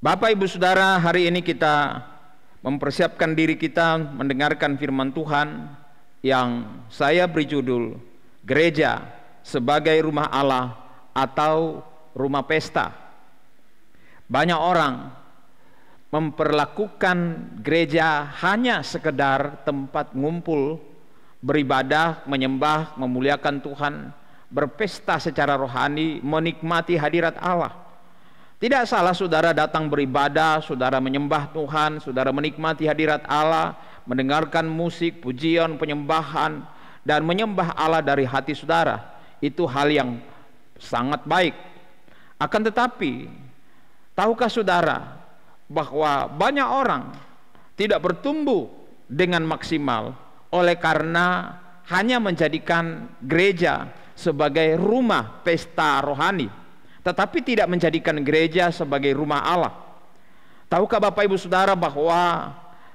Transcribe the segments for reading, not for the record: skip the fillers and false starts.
Bapak Ibu Saudara, hari ini kita mempersiapkan diri kita mendengarkan firman Tuhan yang saya beri judul Gereja sebagai Rumah Allah atau Rumah Pesta. Banyak orang memperlakukan gereja hanya sekedar tempat ngumpul, beribadah, menyembah, memuliakan Tuhan, berpesta secara rohani, menikmati hadirat Allah. Tidak salah saudara datang beribadah, saudara menyembah Tuhan, saudara menikmati hadirat Allah, mendengarkan musik, pujian, penyembahan, dan menyembah Allah dari hati saudara. Itu hal yang sangat baik. Akan tetapi, tahukah saudara bahwa banyak orang tidak bertumbuh dengan maksimal oleh karena hanya menjadikan gereja sebagai rumah pesta rohani, tetapi tidak menjadikan gereja sebagai rumah Allah. Tahukah Bapak Ibu Saudara bahwa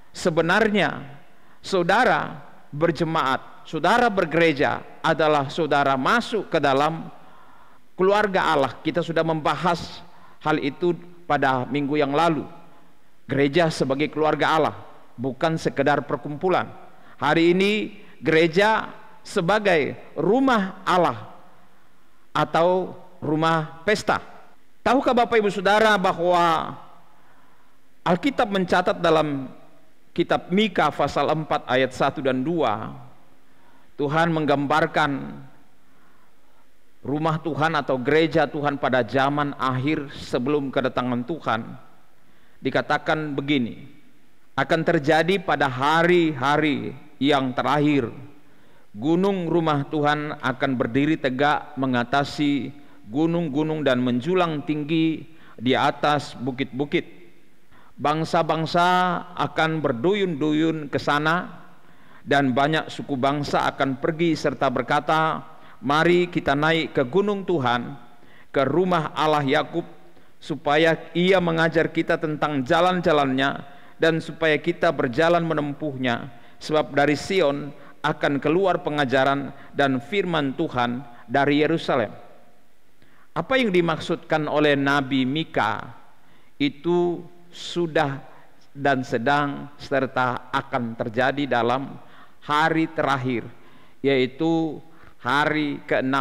sebenarnya saudara berjemaat, saudara bergereja adalah saudara masuk ke dalam keluarga Allah. Kita sudah membahas hal itu pada minggu yang lalu. Gereja sebagai keluarga Allah, bukan sekedar perkumpulan. Hari ini gereja sebagai rumah Allah atau rumah pesta. Tahukah Bapak Ibu Saudara bahwa Alkitab mencatat dalam kitab Mika pasal 4 ayat 1 dan 2, Tuhan menggambarkan rumah Tuhan atau gereja Tuhan pada zaman akhir sebelum kedatangan Tuhan. Dikatakan begini, akan terjadi pada hari-hari yang terakhir, gunung rumah Tuhan akan berdiri tegak mengatasi gunung-gunung dan menjulang tinggi di atas bukit-bukit. Bangsa-bangsa akan berduyun-duyun ke sana, dan banyak suku bangsa akan pergi serta berkata, mari kita naik ke gunung Tuhan, ke rumah Allah Yakub, supaya ia mengajar kita tentang jalan-jalannya, dan supaya kita berjalan menempuhnya. Sebab dari Sion akan keluar pengajaran dan firman Tuhan dari Yerusalem. Apa yang dimaksudkan oleh Nabi Mika itu sudah dan sedang serta akan terjadi dalam hari terakhir, yaitu hari ke-6,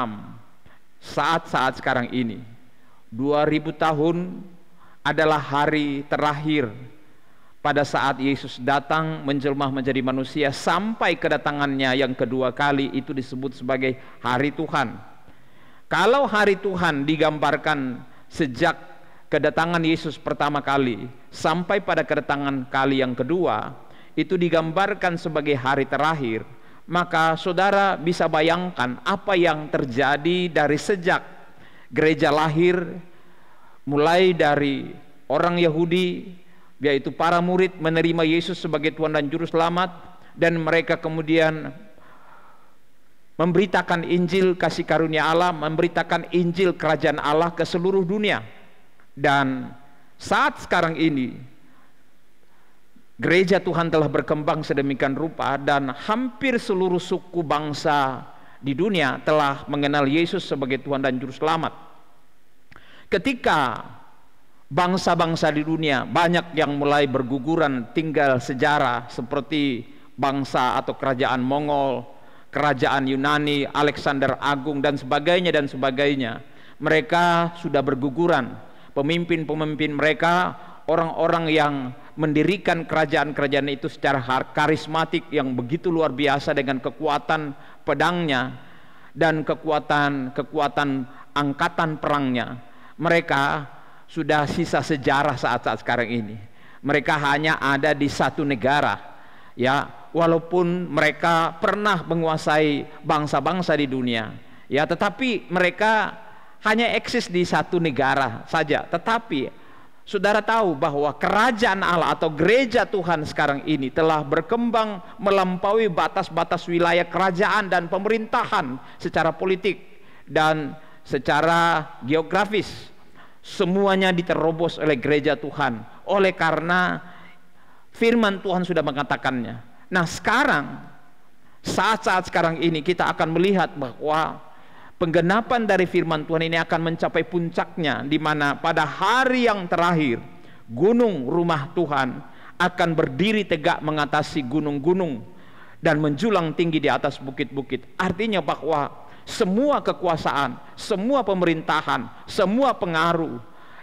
saat-saat sekarang ini. 2000 tahun adalah hari terakhir pada saat Yesus datang menjelma menjadi manusia sampai kedatangannya yang kedua kali. Itu disebut sebagai hari Tuhan. Kalau hari Tuhan digambarkan sejak kedatangan Yesus pertama kali sampai pada kedatangan kali yang kedua, itu digambarkan sebagai hari terakhir, maka saudara bisa bayangkan apa yang terjadi dari sejak gereja lahir, mulai dari orang Yahudi, yaitu para murid menerima Yesus sebagai Tuhan dan Juru Selamat, dan mereka kemudian memberitakan Injil kasih karunia Allah, memberitakan Injil kerajaan Allah ke seluruh dunia. Dan saat sekarang ini gereja Tuhan telah berkembang sedemikian rupa, dan hampir seluruh suku bangsa di dunia telah mengenal Yesus sebagai Tuhan dan Juru Selamat. Ketika bangsa-bangsa di dunia banyak yang mulai berguguran tinggal sejarah, seperti bangsa atau kerajaan Mongol, kerajaan Yunani, Alexander Agung, dan sebagainya, mereka sudah berguguran. Pemimpin-pemimpin mereka, orang-orang yang mendirikan kerajaan-kerajaan itu secara karismatik yang begitu luar biasa dengan kekuatan pedangnya dan kekuatan angkatan perangnya. Mereka sudah sisa sejarah saat-saat sekarang ini. Mereka hanya ada di satu negara, ya, walaupun mereka pernah menguasai bangsa-bangsa di dunia, ya, tetapi mereka hanya eksis di satu negara saja. Tetapi saudara tahu bahwa kerajaan Allah atau gereja Tuhan sekarang ini telah berkembang melampaui batas-batas wilayah kerajaan dan pemerintahan secara politik dan secara geografis. Semuanya diterobos oleh gereja Tuhan, oleh karena firman Tuhan sudah mengatakannya. Nah, sekarang, saat-saat sekarang ini kita akan melihat bahwa penggenapan dari firman Tuhan ini akan mencapai puncaknya, di mana pada hari yang terakhir gunung rumah Tuhan akan berdiri tegak mengatasi gunung-gunung dan menjulang tinggi di atas bukit-bukit. Artinya bahwa semua kekuasaan, semua pemerintahan, semua pengaruh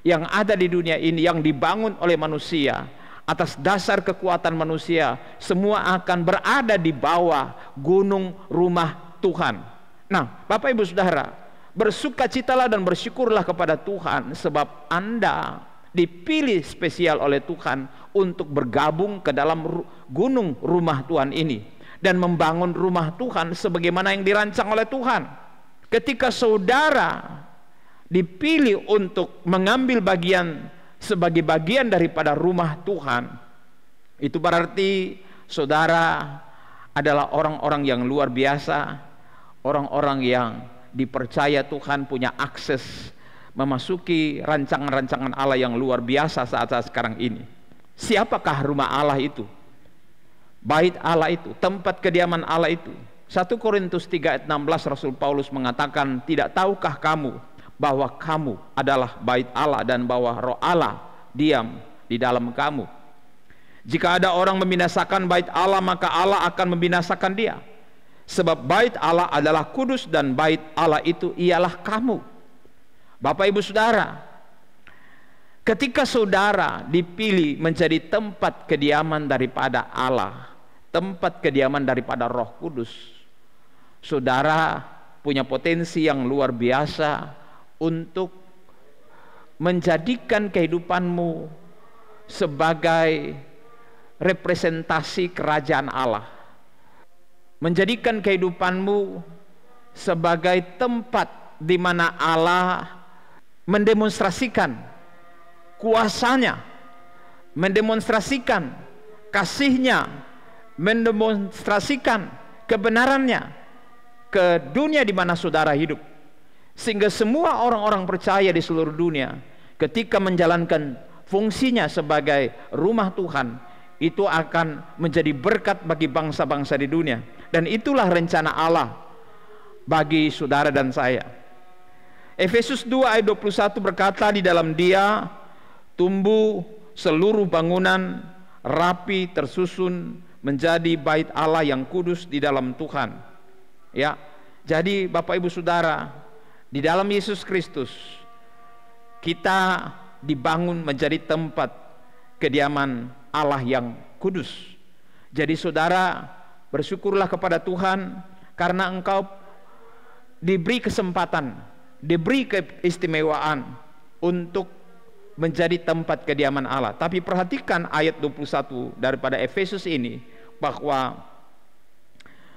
yang ada di dunia ini yang dibangun oleh manusia atas dasar kekuatan manusia, semua akan berada di bawah gunung rumah Tuhan. Nah, Bapak Ibu Saudara, bersukacitalah dan bersyukurlah kepada Tuhan sebab Anda dipilih spesial oleh Tuhan untuk bergabung ke dalam gunung rumah Tuhan ini dan membangun rumah Tuhan sebagaimana yang dirancang oleh Tuhan. Ketika saudara dipilih untuk mengambil bagian sebagai bagian daripada rumah Tuhan, itu berarti saudara adalah orang-orang yang luar biasa, orang-orang yang dipercaya Tuhan punya akses memasuki rancangan-rancangan Allah yang luar biasa saat-saat sekarang ini. Siapakah rumah Allah itu? Bait Allah itu, tempat kediaman Allah itu. 1 Korintus 3 ayat 16 Rasul Paulus mengatakan, tidak tahukah kamu bahwa kamu adalah bait Allah dan bahwa roh Allah diam di dalam kamu? Jika ada orang membinasakan bait Allah, maka Allah akan membinasakan dia. Sebab bait Allah adalah kudus dan bait Allah itu ialah kamu. Bapak Ibu Saudara, ketika saudara dipilih menjadi tempat kediaman daripada Allah, tempat kediaman daripada Roh Kudus, saudara punya potensi yang luar biasa untuk menjadikan kehidupanmu sebagai representasi kerajaan Allah, menjadikan kehidupanmu sebagai tempat di mana Allah mendemonstrasikan kuasanya, mendemonstrasikan kasihnya, mendemonstrasikan kebenarannya ke dunia di mana saudara hidup, sehingga semua orang-orang percaya di seluruh dunia ketika menjalankan fungsinya sebagai rumah Tuhan itu akan menjadi berkat bagi bangsa-bangsa di dunia. Dan itulah rencana Allah bagi saudara dan saya. Efesus 2 ayat 21 berkata, di dalam Dia tumbuh seluruh bangunan rapi tersusun menjadi bait Allah yang kudus di dalam Tuhan. Ya, jadi Bapak Ibu Saudara, di dalam Yesus Kristus kita dibangun menjadi tempat kediaman Allah yang kudus. Jadi saudara bersyukurlah kepada Tuhan karena engkau diberi kesempatan, diberi keistimewaan untuk menjadi tempat kediaman Allah. Tapi perhatikan ayat 21 daripada Efesus ini, bahwa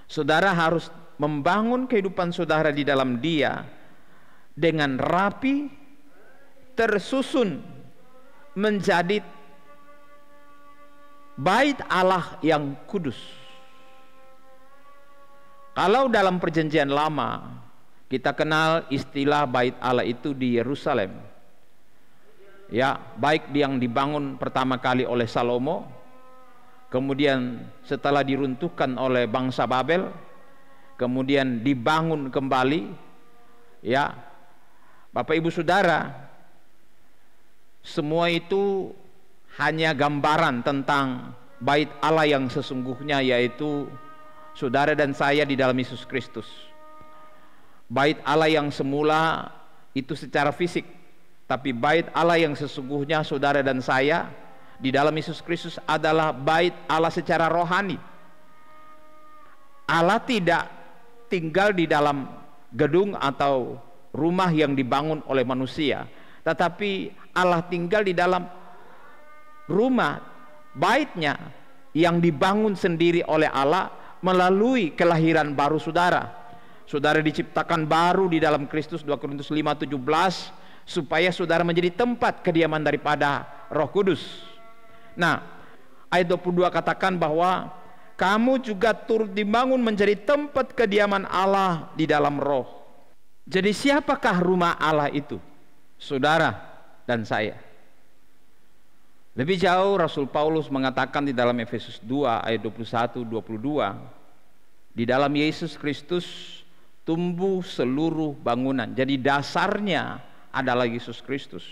saudara harus membangun kehidupan saudara di dalam Dia dengan rapi, tersusun menjadi bait Allah yang kudus. Kalau dalam perjanjian lama kita kenal istilah bait Allah itu di Yerusalem, ya, baik yang dibangun pertama kali oleh Salomo, kemudian setelah diruntuhkan oleh bangsa Babel, kemudian dibangun kembali. Ya, Bapak Ibu Saudara, semua itu hanya gambaran tentang bait Allah yang sesungguhnya, yaitu saudara dan saya di dalam Yesus Kristus. Bait Allah yang semula itu secara fisik, tapi bait Allah yang sesungguhnya saudara dan saya di dalam Yesus Kristus adalah bait Allah secara rohani. Allah tidak tinggal di dalam gedung atau rumah yang dibangun oleh manusia, tetapi Allah tinggal di dalam rumah, baitnya yang dibangun sendiri oleh Allah melalui kelahiran baru saudara. Saudara diciptakan baru di dalam Kristus, 2 Korintus 5:17, supaya saudara menjadi tempat kediaman daripada Roh Kudus. Nah, ayat 22 katakan bahwa kamu juga turut dibangun menjadi tempat kediaman Allah di dalam Roh. Jadi siapakah rumah Allah itu? Saudara dan saya. Lebih jauh Rasul Paulus mengatakan di dalam Efesus 2 ayat 21-22, di dalam Yesus Kristus tumbuh seluruh bangunan. Jadi dasarnya adalah Yesus Kristus.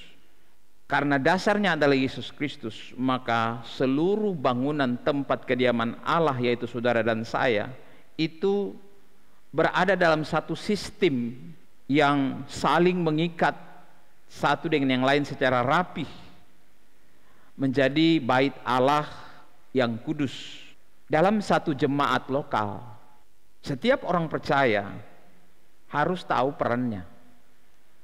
Karena dasarnya adalah Yesus Kristus, maka seluruh bangunan tempat kediaman Allah, yaitu saudara dan saya, itu berada dalam satu sistem yang saling mengikat satu dengan yang lain secara rapih, menjadi bait Allah yang kudus. Dalam satu jemaat lokal, setiap orang percaya harus tahu perannya,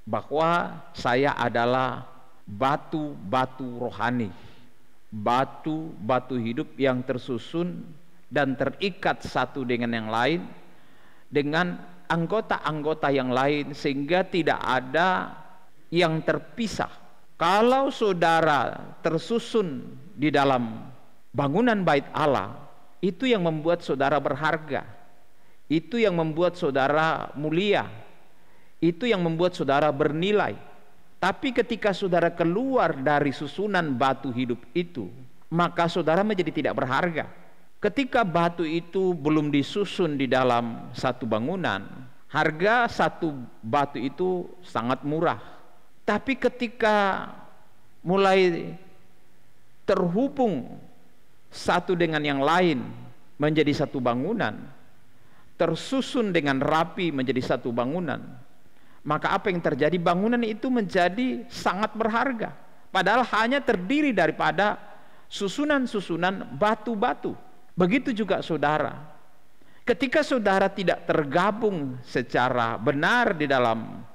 bahwa saya adalah batu-batu rohani, batu-batu hidup yang tersusun dan terikat satu dengan yang lain, dengan anggota-anggota yang lain, sehingga tidak ada yang terpisah. Kalau saudara tersusun di dalam bangunan bait Allah, itu yang membuat saudara berharga, itu yang membuat saudara mulia, itu yang membuat saudara bernilai. Tapi ketika saudara keluar dari susunan batu hidup itu, maka saudara menjadi tidak berharga. Ketika batu itu belum disusun di dalam satu bangunan, harga satu batu itu sangat murah. Tapi ketika mulai terhubung satu dengan yang lain menjadi satu bangunan, tersusun dengan rapi menjadi satu bangunan, maka apa yang terjadi? Bangunan itu menjadi sangat berharga, padahal hanya terdiri daripada susunan-susunan batu-batu. Begitu juga saudara, ketika saudara tidak tergabung secara benar di dalam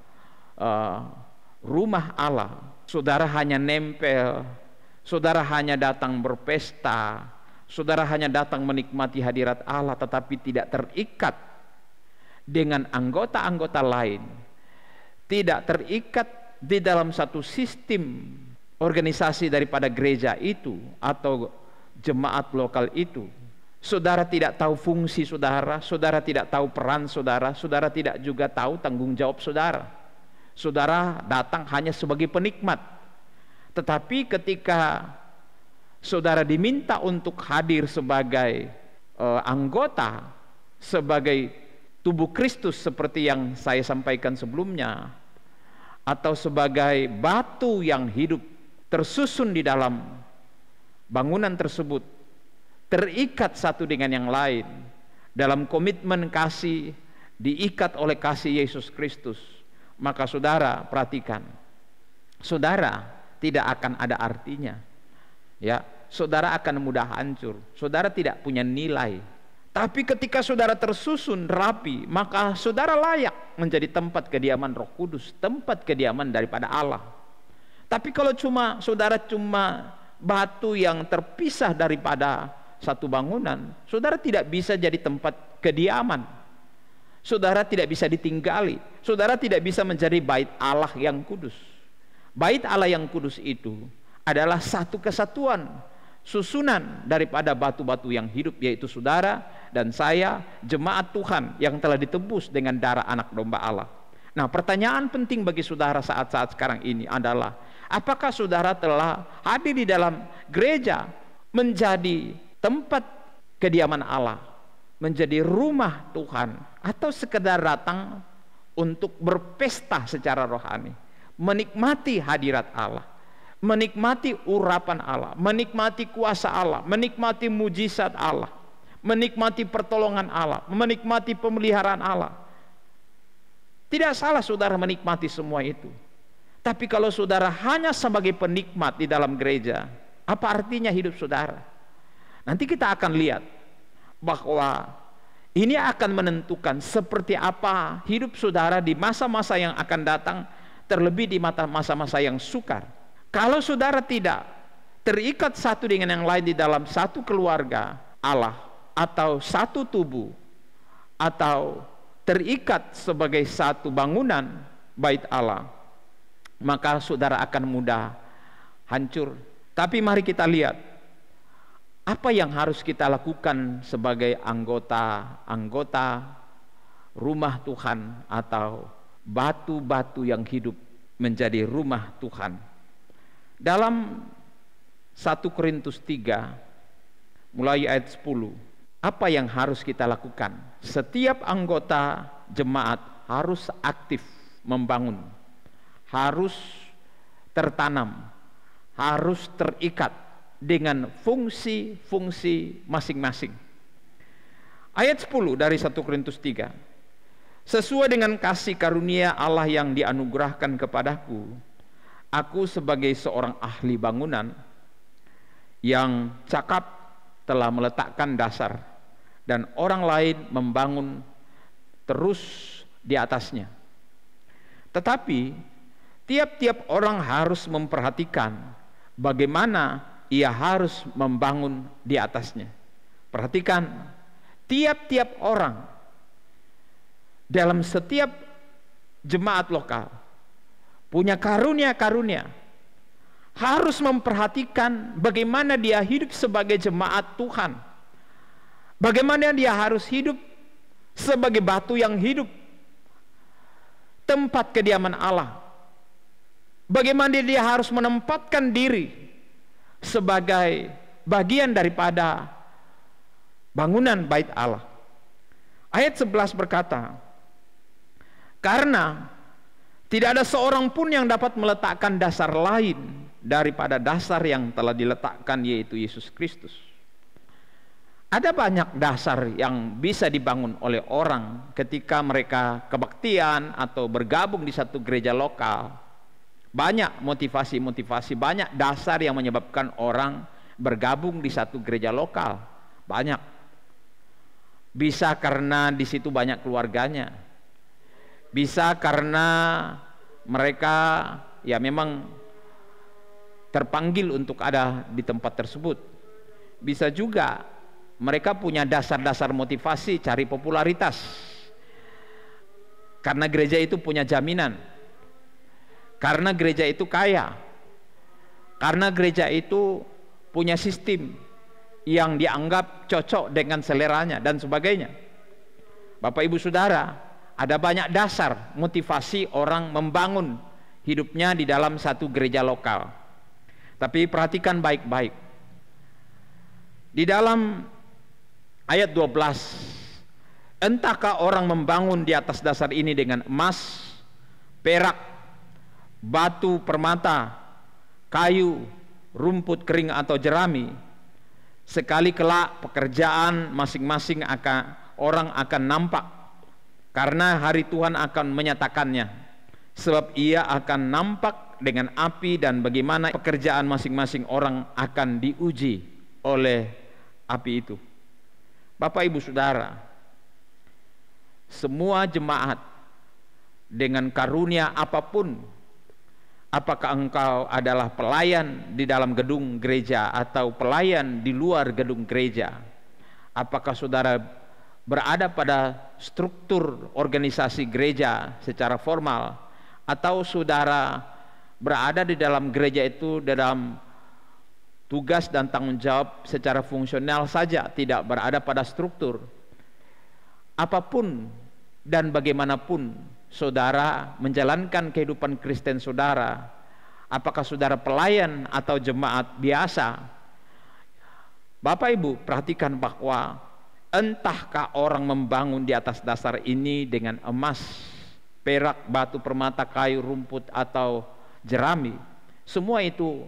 rumah Allah, saudara hanya nempel, saudara hanya datang berpesta, saudara hanya datang menikmati hadirat Allah, tetapi tidak terikat dengan anggota-anggota lain, tidak terikat di dalam satu sistem organisasi daripada gereja itu atau jemaat lokal itu. Saudara tidak tahu fungsi saudara, saudara tidak tahu peran saudara, saudara tidak juga tahu tanggung jawab saudara. Saudara datang hanya sebagai penikmat. Tetapi ketika saudara diminta untuk hadir sebagai anggota, sebagai tubuh Kristus seperti yang saya sampaikan sebelumnya, atau sebagai batu yang hidup tersusun di dalam bangunan tersebut, terikat satu dengan yang lain dalam komitmen kasih, diikat oleh kasih Yesus Kristus, maka saudara perhatikan, saudara tidak akan ada artinya, ya, saudara akan mudah hancur, saudara tidak punya nilai. Tapi ketika saudara tersusun rapi, maka saudara layak menjadi tempat kediaman Roh Kudus, tempat kediaman daripada Allah. Tapi kalau saudara cuma batu yang terpisah daripada satu bangunan, saudara tidak bisa jadi tempat kediaman. Saudara tidak bisa ditinggali, saudara tidak bisa menjadi bait Allah yang kudus. Bait Allah yang kudus itu adalah satu kesatuan, susunan daripada batu-batu yang hidup, yaitu saudara dan saya, jemaat Tuhan yang telah ditebus dengan darah anak domba Allah. Nah, pertanyaan penting bagi saudara saat-saat sekarang ini adalah, apakah saudara telah hadir di dalam gereja menjadi tempat kediaman Allah, menjadi rumah Tuhan, atau sekedar datang untuk berpesta secara rohani, menikmati hadirat Allah, menikmati urapan Allah, menikmati kuasa Allah, menikmati mujizat Allah, menikmati pertolongan Allah, menikmati pemeliharaan Allah. Tidak salah saudara menikmati semua itu. Tapi kalau saudara hanya sebagai penikmat di dalam gereja, apa artinya hidup saudara? Nanti kita akan lihat bahwa ini akan menentukan seperti apa hidup saudara di masa-masa yang akan datang, terlebih di masa-masa yang sukar. Kalau saudara tidak terikat satu dengan yang lain di dalam satu keluarga Allah, atau satu tubuh, atau terikat sebagai satu bangunan bait Allah, maka saudara akan mudah hancur. Tapi mari kita lihat apa yang harus kita lakukan sebagai anggota rumah Tuhan atau batu-batu yang hidup menjadi rumah Tuhan. Dalam 1 Korintus 3 mulai ayat 10, apa yang harus kita lakukan? Setiap anggota jemaat harus aktif membangun, harus tertanam, harus terikat dengan fungsi-fungsi masing-masing. Ayat 10 dari 1 Korintus 3. Sesuai dengan kasih karunia Allah yang dianugerahkan kepadaku, aku sebagai seorang ahli bangunan yang cakap telah meletakkan dasar, dan orang lain membangun terus di atasnya. Tetapi tiap-tiap orang harus memperhatikan bagaimana ia harus membangun di atasnya. Perhatikan, tiap-tiap orang dalam setiap jemaat lokal punya karunia-karunia, harus memperhatikan bagaimana dia hidup sebagai jemaat Tuhan, bagaimana dia harus hidup sebagai batu yang hidup, tempat kediaman Allah, bagaimana dia harus menempatkan diri sebagai bagian daripada bangunan bait Allah. Ayat 11 berkata, karena tidak ada seorang pun yang dapat meletakkan dasar lain daripada dasar yang telah diletakkan, yaitu Yesus Kristus. Ada banyak dasar yang bisa dibangun oleh orang ketika mereka kebaktian atau bergabung di satu gereja lokal. Banyak motivasi-motivasi, banyak dasar yang menyebabkan orang bergabung di satu gereja lokal. Banyak. Bisa karena di situ banyak keluarganya, bisa karena mereka ya memang terpanggil untuk ada di tempat tersebut. Bisa juga mereka punya dasar-dasar motivasi cari popularitas, karena gereja itu punya jaminan, karena gereja itu kaya, karena gereja itu punya sistem yang dianggap cocok dengan seleranya dan sebagainya. Bapak Ibu Saudara, ada banyak dasar motivasi orang membangun hidupnya di dalam satu gereja lokal. Tapi perhatikan baik-baik. Di dalam ayat 12, entahkah orang membangun di atas dasar ini dengan emas, perak, batu permata, kayu, rumput kering atau jerami, sekali kelak pekerjaan masing-masing orang akan nampak, karena hari Tuhan akan menyatakannya, sebab ia akan nampak dengan api, dan bagaimana pekerjaan masing-masing orang akan diuji oleh api itu. Bapak Ibu Saudara, semua jemaat dengan karunia apapun, apakah engkau adalah pelayan di dalam gedung gereja atau pelayan di luar gedung gereja, apakah saudara berada pada struktur organisasi gereja secara formal, atau saudara berada di dalam gereja itu dalam tugas dan tanggung jawab secara fungsional saja, tidak berada pada struktur. Apapun dan bagaimanapun saudara menjalankan kehidupan Kristen saudara, apakah saudara pelayan atau jemaat biasa, Bapak Ibu perhatikan bahwa entahkah orang membangun di atas dasar ini dengan emas, perak, batu permata, kayu, rumput atau jerami, semua itu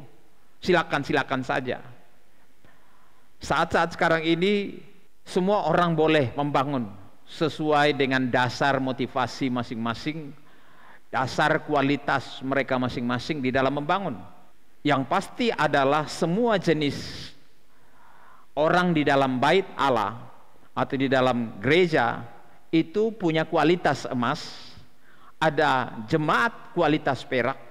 silakan saja. Saat-saat sekarang ini semua orang boleh membangun sesuai dengan dasar motivasi masing-masing, dasar kualitas mereka masing-masing di dalam membangun. Yang pasti adalah semua jenis orang di dalam bait Allah atau di dalam gereja itu punya kualitas emas, ada jemaat kualitas perak,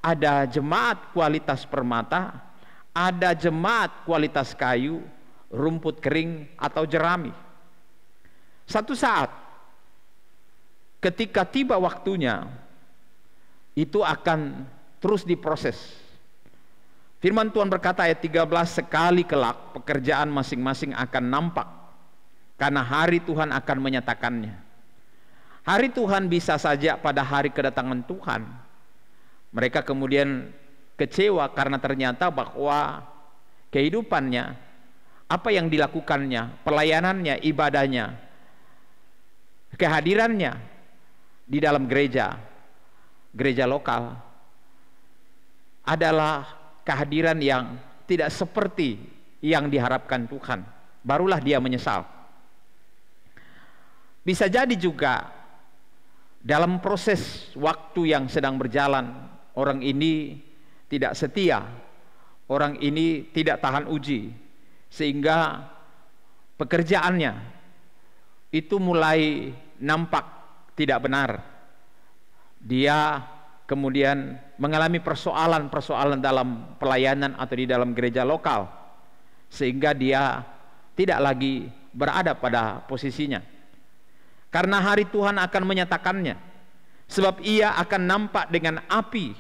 ada jemaat kualitas permata, ada jemaat kualitas kayu, rumput kering atau jerami. Satu saat ketika tiba waktunya, itu akan terus diproses. Firman Tuhan berkata ayat 13, sekali kelak pekerjaan masing-masing akan nampak, karena hari Tuhan akan menyatakannya. Hari Tuhan bisa saja pada hari kedatangan Tuhan mereka kemudian kecewa karena ternyata bahwa kehidupannya, apa yang dilakukannya, pelayanannya, ibadahnya, kehadirannya di dalam gereja lokal adalah kehadiran yang tidak seperti yang diharapkan Tuhan, barulah dia menyesal. Bisa jadi juga dalam proses waktu yang sedang berjalan, orang ini tidak setia, orang ini tidak tahan uji, sehingga pekerjaannya itu mulai nampak tidak benar. Dia kemudian mengalami persoalan-persoalan dalam pelayanan atau di dalam gereja lokal, sehingga dia tidak lagi berada pada posisinya. Karena hari Tuhan akan menyatakannya, sebab ia akan nampak dengan api,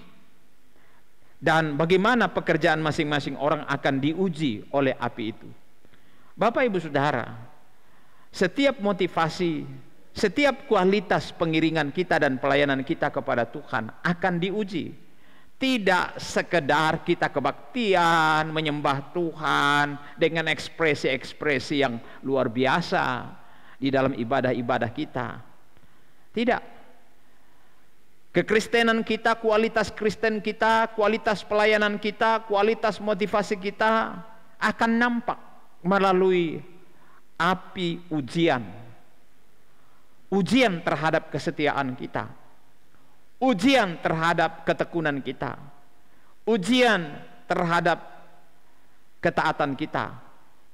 dan bagaimana pekerjaan masing-masing orang akan diuji oleh api itu. Bapak Ibu Saudara, setiap motivasi, setiap kualitas pengiringan kita dan pelayanan kita kepada Tuhan akan diuji. Tidak sekedar kita kebaktian, menyembah Tuhan dengan ekspresi-ekspresi yang luar biasa di dalam ibadah-ibadah kita. Tidak. Kekristenan kita, kualitas Kristen kita, kualitas pelayanan kita, kualitas motivasi kita akan nampak melalui api ujian. Ujian terhadap kesetiaan kita, ujian terhadap ketekunan kita, ujian terhadap ketaatan kita,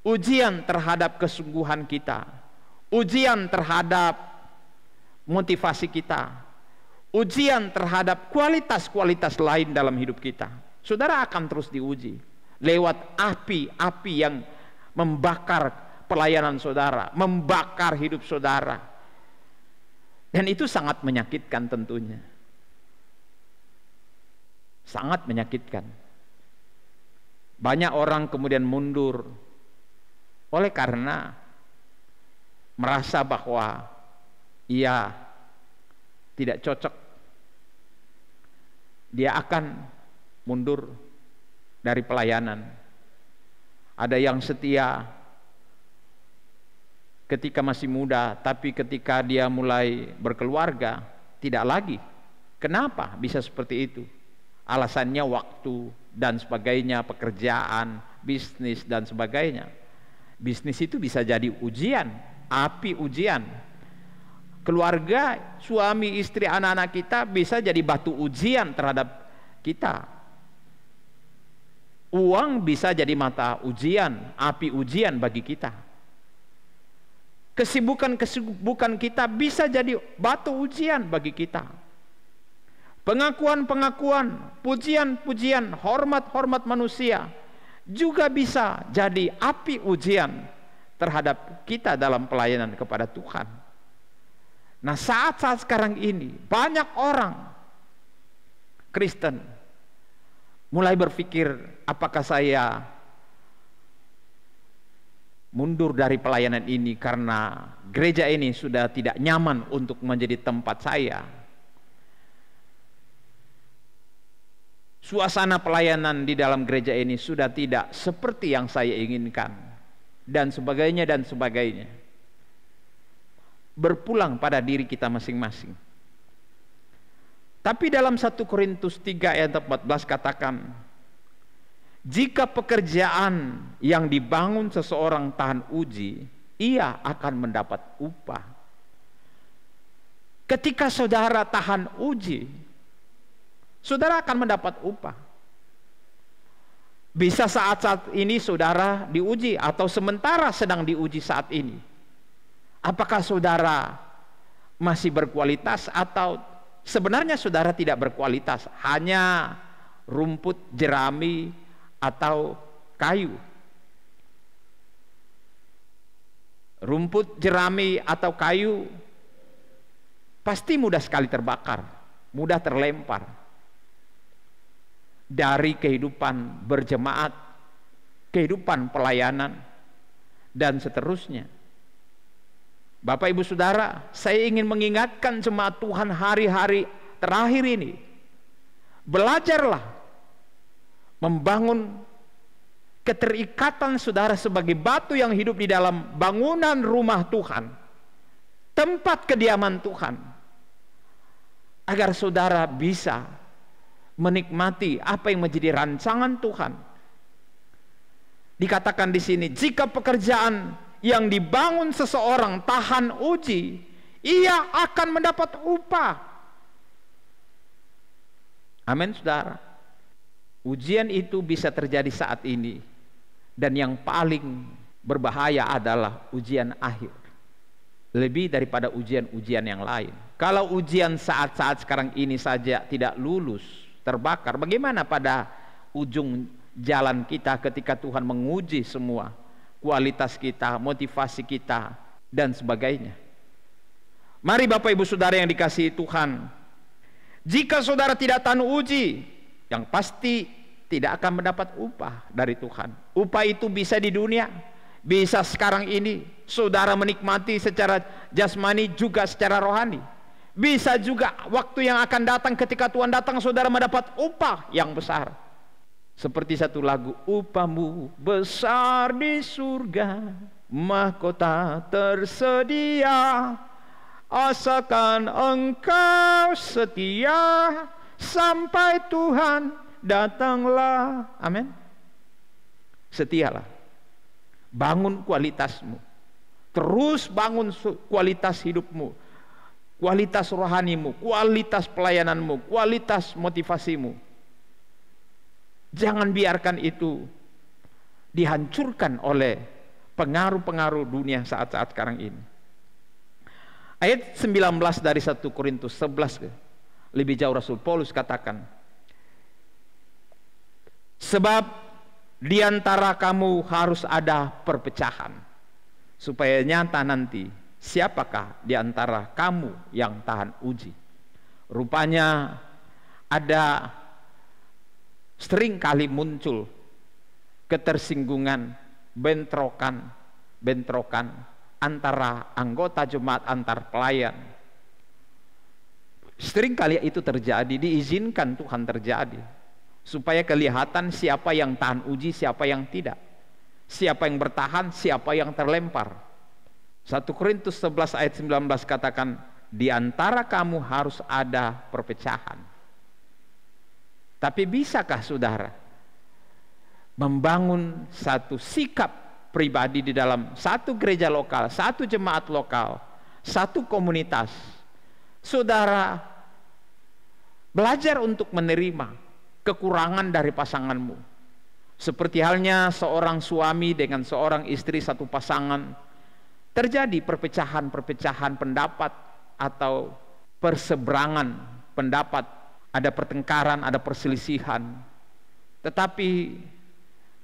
ujian terhadap kesungguhan kita, ujian terhadap motivasi kita, ujian terhadap kualitas-kualitas lain dalam hidup kita. Saudara akan terus diuji lewat api-api yang membakar pelayanan saudara, membakar hidup saudara. Dan itu sangat menyakitkan tentunya. Sangat menyakitkan. Banyak orang kemudian mundur oleh karena merasa bahwa ia tidak cocok. Dia akan mundur dari pelayanan. Ada yang setia ketika masih muda, tapi ketika dia mulai berkeluarga tidak lagi. Kenapa bisa seperti itu? Alasannya waktu dan sebagainya, pekerjaan, bisnis dan sebagainya. Bisnis itu bisa jadi ujian, api ujian. Keluarga, suami, istri, anak-anak kita bisa jadi batu ujian terhadap kita. Uang bisa jadi mata ujian, api ujian bagi kita. Kesibukan-kesibukan kita bisa jadi batu ujian bagi kita. Pengakuan-pengakuan, pujian-pujian, hormat-hormat manusia juga bisa jadi api ujian terhadap kita dalam pelayanan kepada Tuhan. Nah, saat-saat sekarang ini banyak orang Kristen mulai berpikir, apakah saya mundur dari pelayanan ini karena gereja ini sudah tidak nyaman untuk menjadi tempat saya. Suasana pelayanan di dalam gereja ini sudah tidak seperti yang saya inginkan, dan sebagainya dan sebagainya. Berpulang pada diri kita masing-masing. Tapi dalam 1 Korintus 3 ayat 14 katakan, jika pekerjaan yang dibangun seseorang tahan uji, ia akan mendapat upah. Ketika saudara tahan uji, saudara akan mendapat upah. Bisa saat-saat ini saudara diuji, atau sementara sedang diuji saat ini. Apakah saudara masih berkualitas, atau sebenarnya saudara tidak berkualitas, hanya rumput, jerami, atau kayu. Rumput, jerami, atau kayu pasti mudah sekali terbakar, mudah terlempar dari kehidupan berjemaat, kehidupan pelayanan, dan seterusnya. Bapak Ibu Saudara, saya ingin mengingatkan jemaat Tuhan hari-hari terakhir ini, belajarlah membangun keterikatan saudara sebagai batu yang hidup di dalam bangunan rumah Tuhan, tempat kediaman Tuhan, agar saudara bisa menikmati apa yang menjadi rancangan Tuhan. Dikatakan di sini, jika pekerjaan yang dibangun seseorang tahan uji, ia akan mendapat upah. Amin, saudara. Ujian itu bisa terjadi saat ini, dan yang paling berbahaya adalah ujian akhir, lebih daripada ujian-ujian yang lain. Kalau ujian saat-saat sekarang ini saja tidak lulus, terbakar, bagaimana pada ujung jalan kita ketika Tuhan menguji semua kualitas kita, motivasi kita, dan sebagainya. Mari Bapak Ibu Saudara yang dikasihi Tuhan, jika saudara tidak tahan uji, yang pasti tidak akan mendapat upah dari Tuhan. Upah itu bisa di dunia, bisa sekarang ini saudara menikmati secara jasmani, juga secara rohani. Bisa juga waktu yang akan datang, ketika Tuhan datang, saudara mendapat upah yang besar. Seperti satu lagu, upahmu besar di surga, mahkota tersedia, asalkan engkau setia, sampai Tuhan datanglah. Amin. Setialah. Bangun kualitasmu. Terus bangun kualitas hidupmu, kualitas rohanimu, kualitas pelayananmu, kualitas motivasimu. Jangan biarkan itu dihancurkan oleh pengaruh-pengaruh dunia saat-saat sekarang ini. Ayat 19 dari 1 Korintus 11, lebih jauh Rasul Paulus katakan, sebab di antara kamu harus ada perpecahan, supaya nyata nanti siapakah di antara kamu yang tahan uji. Rupanya ada sering kali muncul ketersinggungan, bentrokan antara anggota jemaat, antar pelayan. Sering kali itu terjadi, diizinkan Tuhan terjadi, supaya kelihatan siapa yang tahan uji, siapa yang tidak, siapa yang bertahan, siapa yang terlempar. 1 Korintus 11 ayat 19 katakan, di antara kamu harus ada perpecahan. Tapi bisakah saudara membangun satu sikap pribadi di dalam satu gereja lokal, satu jemaat lokal, satu komunitas? Saudara belajar untuk menerima kekurangan dari pasanganmu. Seperti halnya seorang suami dengan seorang istri, satu pasangan, terjadi perpecahan-perpecahan pendapat atau perseberangan pendapat. Ada pertengkaran, ada perselisihan. Tetapi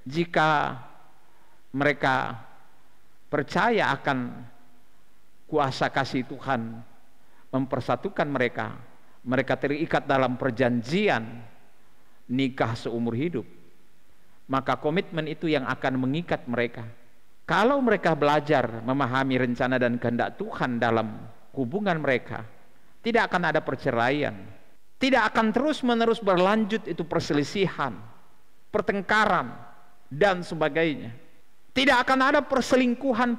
jika mereka percaya akan kuasa kasih Tuhan mempersatukan mereka, mereka terikat dalam perjanjian nikah seumur hidup, maka komitmen itu yang akan mengikat mereka. Kalau mereka belajar memahami rencana dan kehendak Tuhan dalam hubungan mereka, tidak akan ada perceraian. Tidak akan terus-menerus berlanjut itu perselisihan, pertengkaran, dan sebagainya. Tidak akan ada perselingkuhan.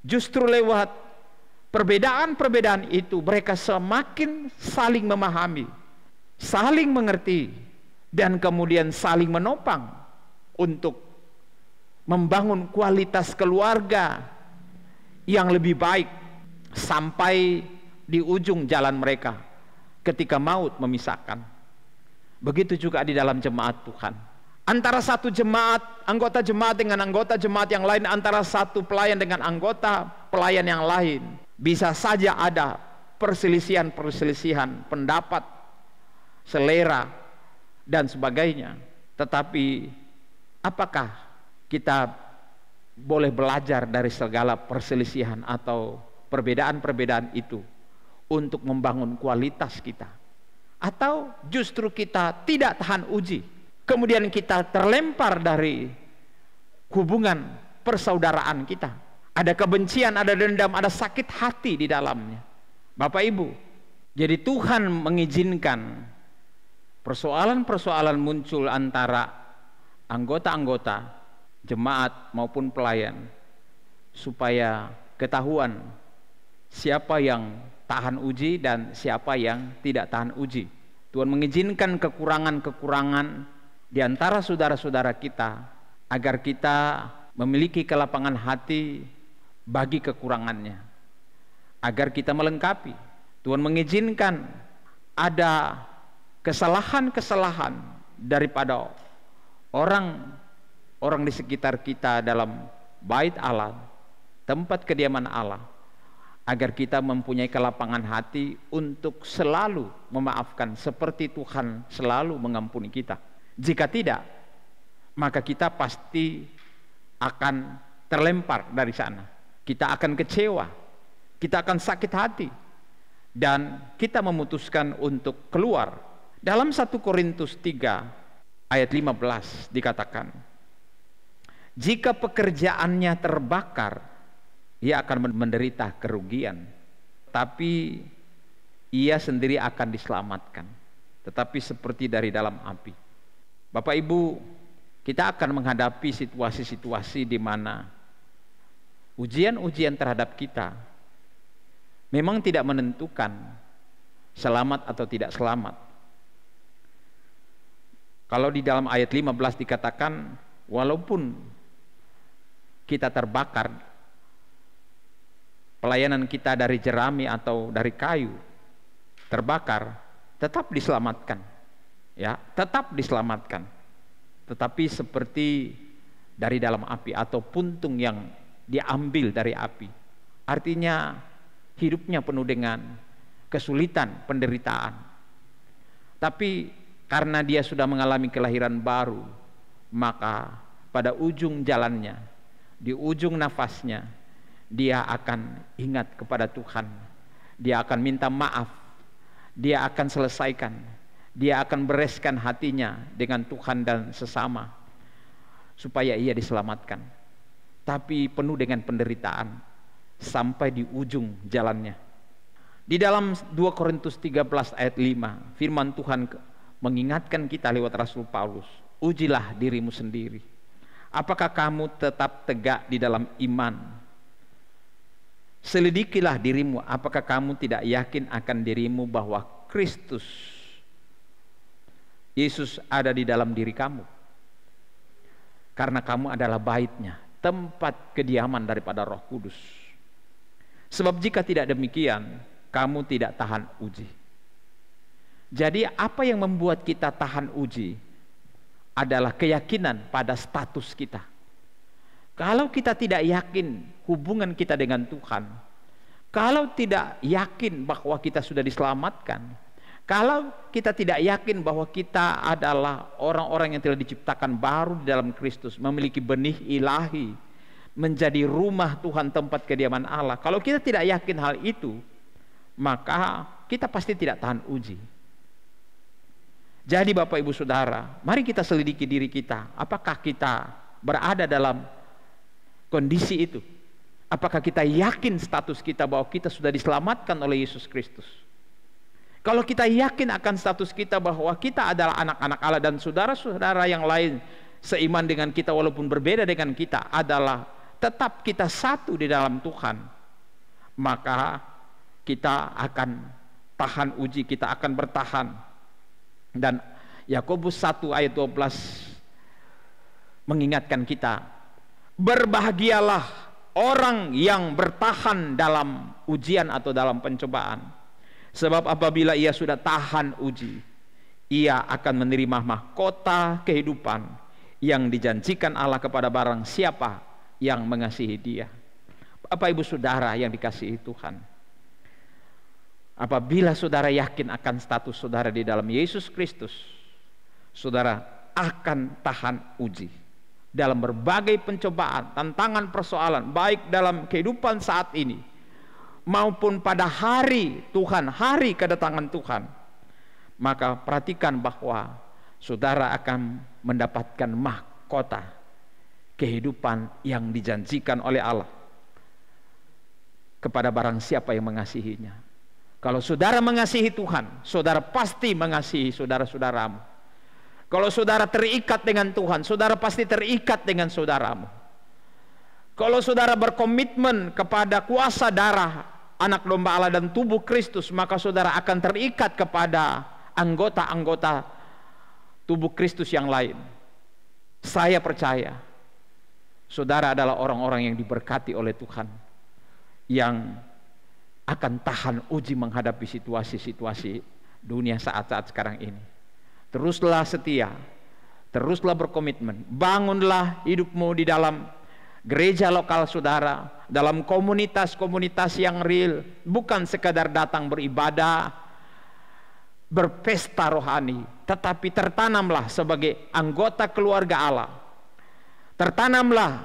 Justru lewat perbedaan-perbedaan itu mereka semakin saling memahami, saling mengerti, dan kemudian saling menopang untuk membangun kualitas keluarga yang lebih baik sampai di ujung jalan mereka ketika maut memisahkan. Begitu juga di dalam jemaat Tuhan, antara satu jemaat, anggota jemaat dengan anggota jemaat yang lain, antara satu pelayan dengan anggota pelayan yang lain, bisa saja ada perselisihan pendapat, selera, dan sebagainya. Tetapi apakah kita boleh belajar dari segala perselisihan atau perbedaan-perbedaan itu untuk membangun kualitas kita? Atau justru kita tidak tahan uji, kemudian kita terlempar dari hubungan persaudaraan kita, ada kebencian, ada dendam, ada sakit hati di dalamnya. Bapak Ibu, jadi Tuhan mengizinkan persoalan-persoalan muncul antara anggota-anggota jemaat maupun pelayan, supaya ketahuan siapa yang tahan uji dan siapa yang tidak tahan uji. Tuhan mengizinkan kekurangan-kekurangan di antara saudara-saudara kita agar kita memiliki kelapangan hati bagi kekurangannya, agar kita melengkapi. Tuhan mengizinkan ada kesalahan-kesalahan daripada orang di sekitar kita dalam bait Allah, tempat kediaman Allah, agar kita mempunyai kelapangan hati untuk selalu memaafkan seperti Tuhan selalu mengampuni kita. Jika tidak, maka kita pasti akan terlempar dari sana. Kita akan kecewa, kita akan sakit hati, dan kita memutuskan untuk keluar. Dalam 1 Korintus 3 ayat 15 dikatakan, jika pekerjaannya terbakar, ia akan menderita kerugian, tapi ia sendiri akan diselamatkan, tetapi seperti dari dalam api. Bapak Ibu, kita akan menghadapi situasi-situasi di mana ujian-ujian terhadap kita memang tidak menentukan selamat atau tidak selamat. Kalau di dalam ayat 15 dikatakan, walaupun kita terbakar, pelayanan kita dari jerami atau dari kayu terbakar, tetap diselamatkan, ya, tetap diselamatkan. Tetapi seperti dari dalam api atau puntung yang diambil dari api, artinya hidupnya penuh dengan kesulitan, penderitaan. Tapi karena dia sudah mengalami kelahiran baru, maka pada ujung jalannya, di ujung nafasnya, dia akan ingat kepada Tuhan, dia akan minta maaf, dia akan selesaikan, dia akan bereskan hatinya dengan Tuhan dan sesama, supaya ia diselamatkan. Tapi penuh dengan penderitaan sampai di ujung jalannya. Di dalam 2 Korintus 13 ayat 5, firman Tuhan mengingatkan kita lewat Rasul Paulus, ujilah dirimu sendiri, apakah kamu tetap tegak di dalam iman. Selidikilah dirimu, apakah kamu tidak yakin akan dirimu bahwa Kristus Yesus ada di dalam diri kamu, karena kamu adalah bait-Nya, tempat kediaman daripada Roh Kudus. Sebab jika tidak demikian, kamu tidak tahan uji. Jadi apa yang membuat kita tahan uji adalah keyakinan pada status kita. Kalau kita tidak yakin hubungan kita dengan Tuhan, kalau tidak yakin bahwa kita sudah diselamatkan, kalau kita tidak yakin bahwa kita adalah orang-orang yang telah diciptakan baru di dalam Kristus, memiliki benih ilahi, menjadi rumah Tuhan, tempat kediaman Allah, kalau kita tidak yakin hal itu, maka kita pasti tidak tahan uji. Jadi Bapak Ibu Saudara, mari kita selidiki diri kita, apakah kita berada dalam kondisi itu? Apakah kita yakin status kita bahwa kita sudah diselamatkan oleh Yesus Kristus? Kalau kita yakin akan status kita bahwa kita adalah anak-anak Allah dan saudara-saudara yang lain seiman dengan kita walaupun berbeda dengan kita adalah tetap kita satu di dalam Tuhan, maka kita akan tahan uji, kita akan bertahan. Dan Yakobus 1 ayat 12 mengingatkan kita, berbahagialah orang yang bertahan dalam ujian atau dalam pencobaan, sebab apabila ia sudah tahan uji, ia akan menerima mahkota kehidupan yang dijanjikan Allah kepada barang siapa yang mengasihi Dia. Bapak Ibu Saudara yang dikasihi Tuhan, apabila saudara yakin akan status saudara di dalam Yesus Kristus, saudara akan tahan uji dalam berbagai pencobaan, tantangan, persoalan, baik dalam kehidupan saat ini maupun pada hari Tuhan, hari kedatangan Tuhan. Maka perhatikan bahwa saudara akan mendapatkan mahkota kehidupan yang dijanjikan oleh Allah kepada barang siapa yang mengasihinya. Kalau saudara mengasihi Tuhan, saudara pasti mengasihi saudara-saudaramu. Kalau saudara terikat dengan Tuhan, saudara pasti terikat dengan saudaramu. Kalau saudara berkomitmen kepada kuasa darah anak domba Allah dan tubuh Kristus, maka saudara akan terikat kepada anggota-anggota tubuh Kristus yang lain. Saya percaya saudara adalah orang-orang yang diberkati oleh Tuhan, yang akan tahan uji menghadapi situasi-situasi dunia saat-saat sekarang ini. Teruslah setia, teruslah berkomitmen, bangunlah hidupmu di dalam gereja lokal saudara, dalam komunitas-komunitas yang real, bukan sekadar datang beribadah, berpesta rohani, tetapi tertanamlah sebagai anggota keluarga Allah, tertanamlah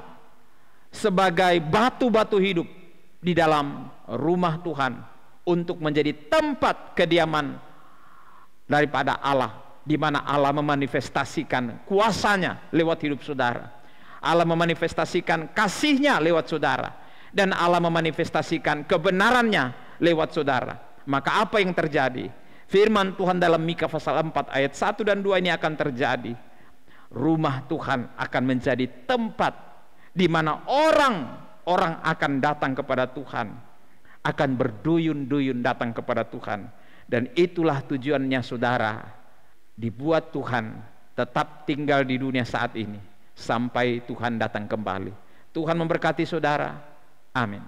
sebagai batu-batu hidup di dalam rumah Tuhan untuk menjadi tempat kediaman daripada Allah, di mana Allah memanifestasikan kuasanya lewat hidup saudara. Allah memanifestasikan kasihnya lewat saudara, dan Allah memanifestasikan kebenarannya lewat saudara. Maka apa yang terjadi? Firman Tuhan dalam Mika pasal 4 ayat 1 dan 2 ini akan terjadi. Rumah Tuhan akan menjadi tempat di mana orang akan datang kepada Tuhan, akan berduyun-duyun datang kepada Tuhan. Dan itulah tujuannya saudara, dibuat Tuhan tetap tinggal di dunia saat ini sampai Tuhan datang kembali. Tuhan memberkati saudara. Amin.